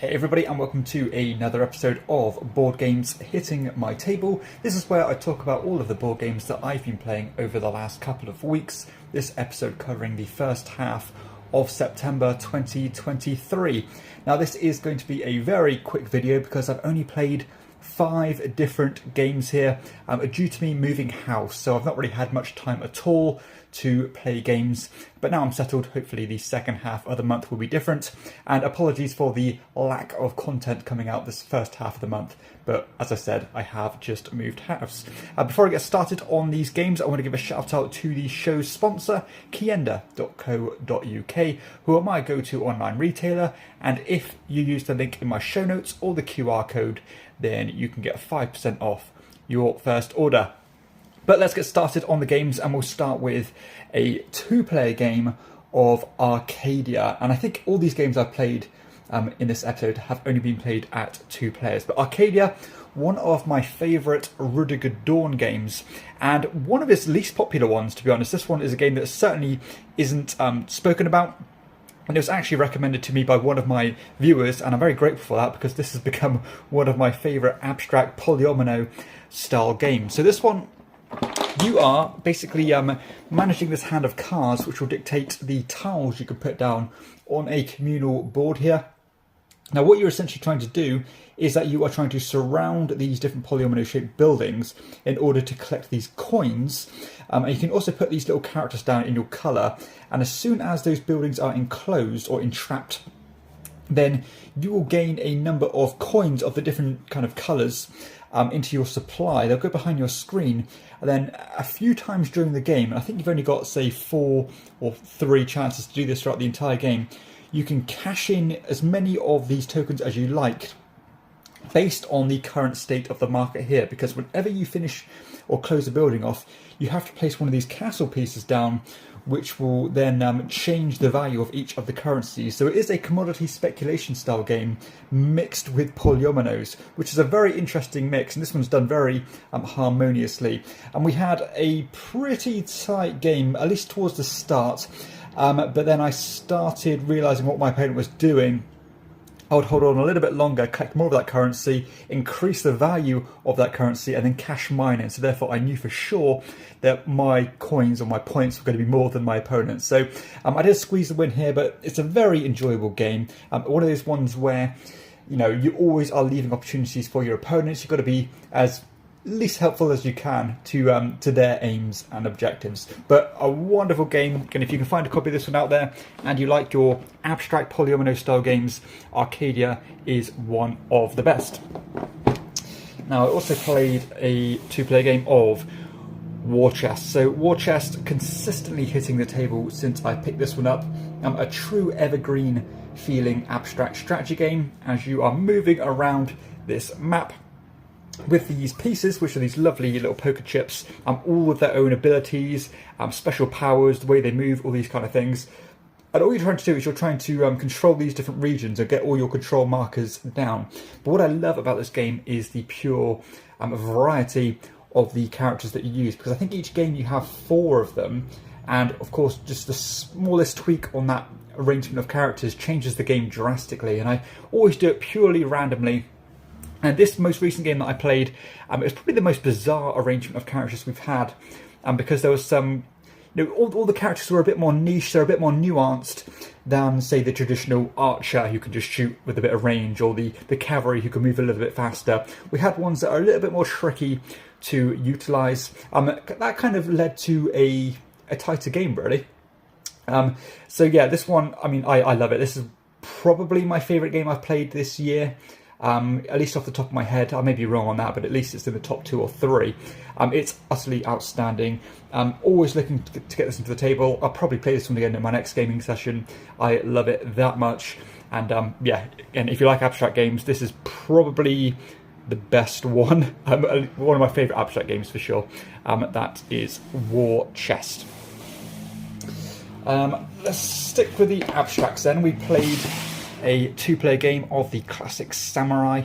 Hey everybody, and welcome to another episode of Board Games Hitting My Table. This is where I talk about all of the board games that I've been playing over the last couple of weeks. This episode covering the first half of September 2023. Now this is going to be a very quick video because I've only played 5 different games here due to me moving house, so I've not really had much time at all to play games, but now I'm settled. Hopefully the second half of the month will be different, and apologies for the lack of content coming out this first half of the month, but as I said, I have just moved house. Before I get started on these games, I want to give a shout out to the show's sponsor, KIENDA.co.uk, who are my go-to online retailer, and if you use the link in my show notes or the QR code, then you can get 5% off your first order. But let's get started on the games, and we'll start with a 2-player game of Arcadia. And I think all these games I've played in this episode have only been played at 2 players. But Arcadia, one of my favourite Rudiger Dawn games, and one of his least popular ones, to be honest. This one is a game that certainly isn't spoken about. And it was actually recommended to me by one of my viewers, and I'm very grateful for that because this has become one of my favourite abstract polyomino style games. So this one, you are basically managing this hand of cards which will dictate the tiles you can put down on a communal board here. Now what you're essentially trying to do is that you are trying to surround these different polyomino shaped buildings in order to collect these coins, and you can also put these little characters down in your colour, and as soon as those buildings are enclosed or entrapped, then you will gain a number of coins of the different kind of colours into your supply. They'll go behind your screen, and then a few times during the game, and I think you've only got say 4 or 3 chances to do this throughout the entire game, you can cash in as many of these tokens as you like based on the current state of the market here, because whenever you finish or close a building off, you have to place one of these castle pieces down, which will then change the value of each of the currencies. So it is a commodity speculation style game mixed with polyominoes, which is a very interesting mix, and this one's done very harmoniously. And we had a pretty tight game, at least towards the start, but then I started realising what my opponent was doing. I would hold on a little bit longer, collect more of that currency, increase the value of that currency, and then cash mine in. So therefore I knew for sure that my coins or my points were going to be more than my opponent's. So I did squeeze the win here, but it's a very enjoyable game. One of those ones where, you know, you always are leaving opportunities for your opponents. You've got to be as least helpful as you can to their aims and objectives. But a wonderful game, and if you can find a copy of this one out there and you like your abstract polyomino style games, Arcadia is one of the best. Now I also played a 2-player game of War Chest. So War Chest consistently hitting the table since I picked this one up. A true evergreen feeling abstract strategy game as you are moving around this map with these pieces, which are these lovely little poker chips, all with their own abilities, special powers, the way they move, all these kind of things. And all you're trying to do is you're trying to control these different regions and get all your control markers down. But what I love about this game is the pure variety of the characters that you use, because I think each game you have 4 of them, and of course just the smallest tweak on that arrangement of characters changes the game drastically, and I always do it purely randomly. And this most recent game that I played, it was probably the most bizarre arrangement of characters we've had, because there was some, you know, all the characters were a bit more niche, they're a bit more nuanced than, say, the traditional archer who can just shoot with a bit of range, or the cavalry who can move a little bit faster. We had ones that are a little bit more tricky to utilise. That kind of led to a tighter game, really. So yeah, this one, I mean, I love it. This is probably my favourite game I've played this year. At least off the top of my head. I may be wrong on that, but at least it's in the top 2 or 3. It's utterly outstanding. Always looking to get this into the table. I'll probably play this one again in my next gaming session. I love it that much. And yeah, and if you like abstract games, this is probably the best one. One of my favourite abstract games for sure. That is War Chest. Let's stick with the abstracts then. We played a 2-player game of the classic Samurai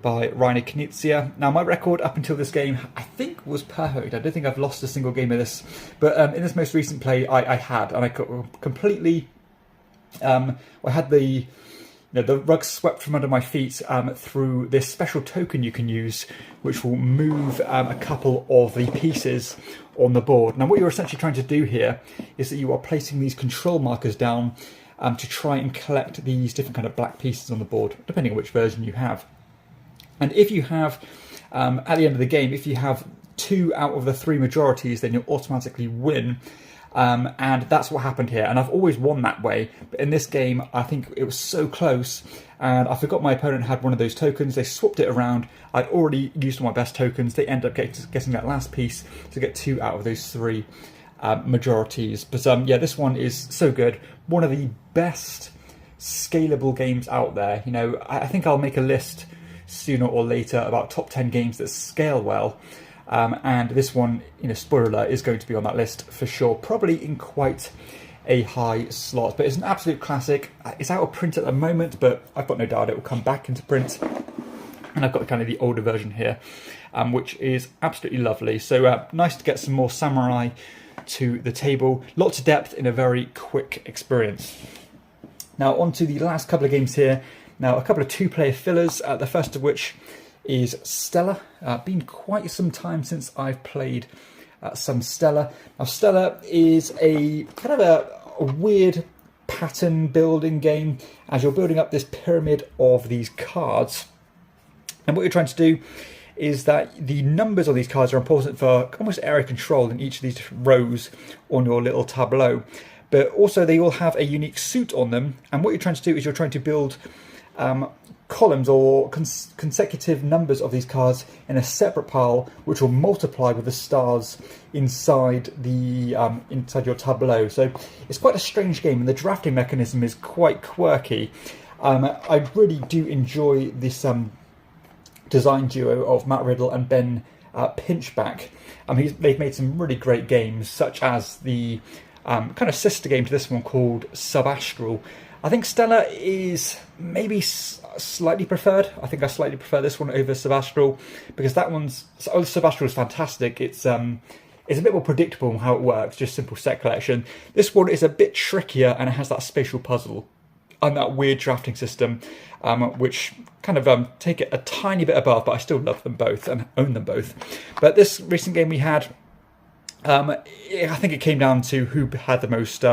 by Reiner Knizia. Now my record up until this game I think was perfect. I don't think I've lost a single game of this, but in this most recent play I had, and I completely I had the the rug swept from under my feet through this special token you can use, which will move a couple of the pieces on the board. Now, what you're essentially trying to do here is that you are placing these control markers down to try and collect these different kind of black pieces on the board, depending on which version you have. And if you have, at the end of the game, if you have 2 out of the 3 majorities, then you'll automatically win. And that's what happened here, and I've always won that way, but in this game I think it was so close and I forgot my opponent had one of those tokens. They swapped it around. I'd already used all my best tokens. They end up getting that last piece to get 2 out of those 3 majorities. But yeah, this one is so good. One of the best scalable games out there. You know, I think I'll make a list sooner or later about top 10 games that scale well. And this one, you know, spoiler alert, is going to be on that list for sure, probably in quite a high slot. But it's an absolute classic. It's out of print at the moment, but I've got no doubt it will come back into print. And I've got kind of the older version here, which is absolutely lovely. So nice to get some more samurai to the table. Lots of depth in a very quick experience. Now on to the last couple of games here. Now a couple of 2-player fillers, the first of which is Stella. Been quite some time since I've played some Stella. Now Stella is a kind of a weird pattern building game as you're building up this pyramid of these cards. And what you're trying to do is that the numbers on these cards are important for almost area control in each of these different rows on your little tableau. But also they all have a unique suit on them. And what you're trying to do is you're trying to build columns or consecutive numbers of these cards in a separate pile, which will multiply with the stars inside the inside your tableau. So it's quite a strange game, and the drafting mechanism is quite quirky. I really do enjoy this design duo of Matt Riddle and Ben Pinchback. They've made some really great games, such as the kind of sister game to this one called Subastral. I think Stella is maybe slightly preferred. I think I slightly prefer this one over Subastral, because that one's... Subastral is fantastic. It's a bit more predictable in how it works, just simple set collection. This one is a bit trickier, and it has that spatial puzzle and that weird drafting system, which kind of take it a tiny bit above, but I still love them both and own them both. But this recent game we had, I think it came down to who had the most...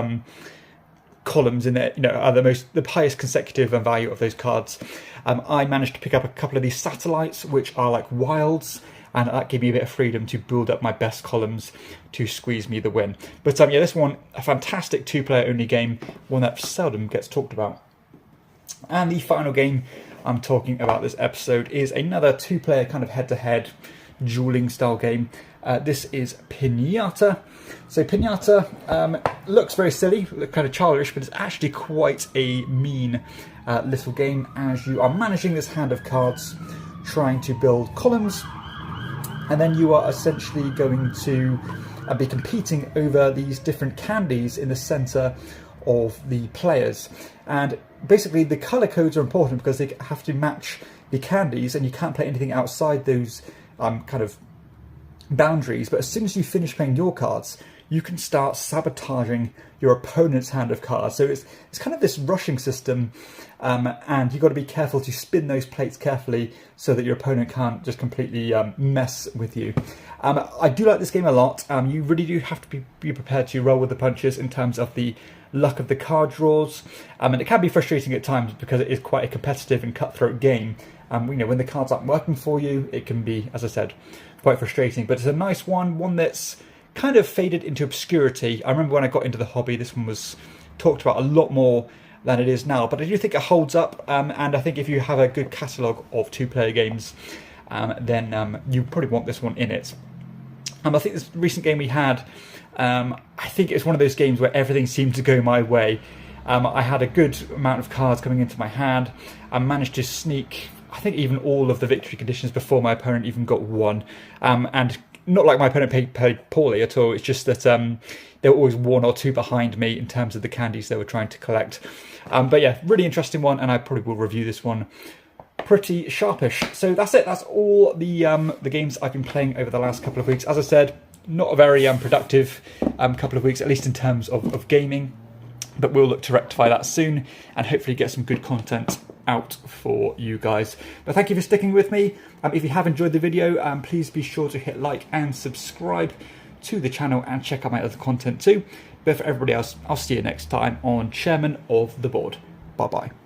columns in it, you know, are the highest consecutive value of those cards. I managed to pick up a couple of these satellites, which are like wilds, and that gave me a bit of freedom to build up my best columns to squeeze me the win. But yeah, this one, a fantastic 2-player only game, one that seldom gets talked about. And the final game I'm talking about this episode is another 2-player kind of head-to-head dueling style game. This is Pinata. So Pinata looks very silly, kind of childish, but it's actually quite a mean little game, as you are managing this hand of cards, trying to build columns, and then you are essentially going to be competing over these different candies in the centre of the players. And basically the colour codes are important because they have to match the candies, and you can't play anything outside those kind of boundaries. But as soon as you finish playing your cards, you can start sabotaging your opponent's hand of cards. So it's kind of this rushing system, and you've got to be careful to spin those plates carefully so that your opponent can't just completely mess with you. I do like this game a lot. You really do have to be prepared to roll with the punches in terms of the luck of the card draws, and it can be frustrating at times because it is quite a competitive and cutthroat game. You know, when the cards aren't working for you, it can be, as I said, quite frustrating. But it's a nice one that's kind of faded into obscurity. I remember when I got into the hobby, this one was talked about a lot more than it is now. But I do think it holds up, and I think if you have a good catalogue of 2-player games, then you probably want this one in it. I think this recent game we had, I think it's one of those games where everything seemed to go my way. I had a good amount of cards coming into my hand. I managed to sneak, I think, even all of the victory conditions before my opponent even got one. And not like my opponent played poorly at all, it's just that they were always 1 or 2 behind me in terms of the candies they were trying to collect. But yeah, really interesting one, and I probably will review this one pretty sharpish. So that's it. That's all the games I've been playing over the last couple of weeks. As I said, not a very productive couple of weeks, at least in terms of gaming, but we'll look to rectify that soon and hopefully get some good content out for you guys. But thank you for sticking with me. If you have enjoyed the video, please be sure to hit like and subscribe to the channel and check out my other content too. But for everybody else, I'll see you next time on Chairman of the Board. Bye bye.